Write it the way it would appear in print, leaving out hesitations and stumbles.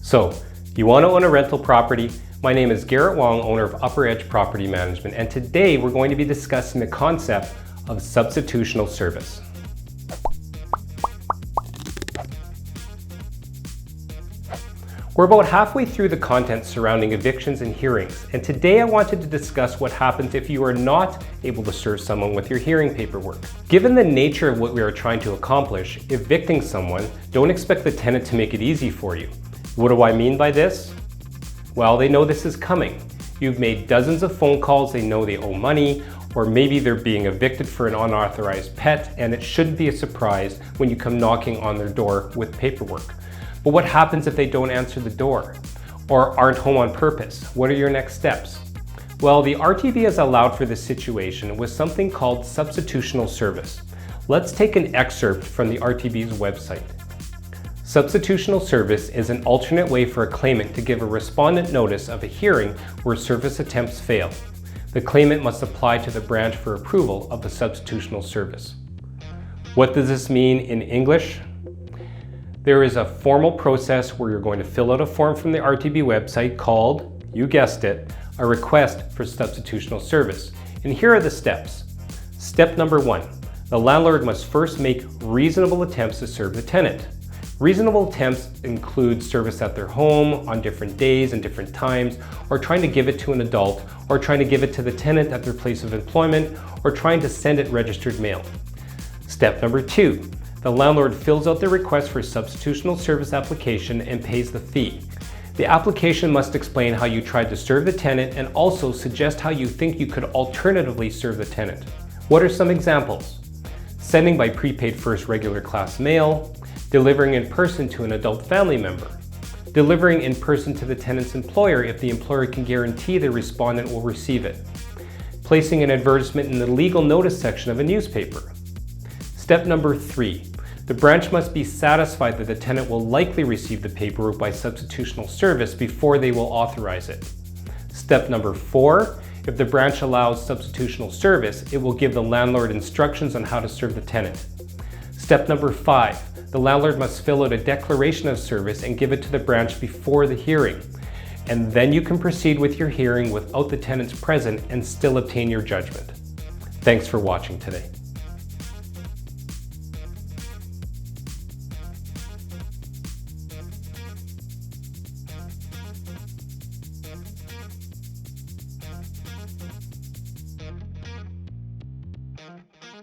So, you want to own a rental property? My name is Garret Wong, owner of Upper Edge Property Management, and today we're going to be discussing the concept of substitutional service. We're about halfway through the content surrounding evictions and hearings, and today I wanted to discuss what happens if you are not able to serve someone with your hearing paperwork. Given the nature of what we are trying to accomplish, evicting someone, don't expect the tenant to make it easy for you. What do I mean by this? Well, they know this is coming. You've made dozens of phone calls, they know they owe money, or maybe they're being evicted for an unauthorized pet, and it shouldn't be a surprise when you come knocking on their door with paperwork. But what happens if they don't answer the door or aren't home on purpose? What are your next steps? Well, the RTB has allowed for this situation with something called substitutional service. Let's take an excerpt from the RTB's website. Substitutional service is an alternate way for a claimant to give a respondent notice of a hearing where service attempts fail. The claimant must apply to the branch for approval of the substitutional service. What does this mean in English? There is a formal process where you're going to fill out a form from the RTB website called, you guessed it, a request for substitutional service. And here are the steps. Step number 1, the landlord must first make reasonable attempts to serve the tenant. Reasonable attempts include service at their home on different days and different times, or trying to give it to an adult, or trying to give it to the tenant at their place of employment, or trying to send it registered mail. Step number 2, the landlord fills out the request for substitutional service application and pays the fee. The application must explain how you tried to serve the tenant and also suggest how you think you could alternatively serve the tenant. What are some examples? Sending by prepaid first regular class mail, delivering in person to an adult family member, delivering in person to the tenant's employer if the employer can guarantee the respondent will receive it, placing an advertisement in the legal notice section of a newspaper. Step number 3, the branch must be satisfied that the tenant will likely receive the paperwork by substitutional service before they will authorize it. Step number 4, if the branch allows substitutional service, it will give the landlord instructions on how to serve the tenant. Step number 5, the landlord must fill out a declaration of service and give it to the branch before the hearing. And then you can proceed with your hearing without the tenants present and still obtain your judgment. Thanks for watching today.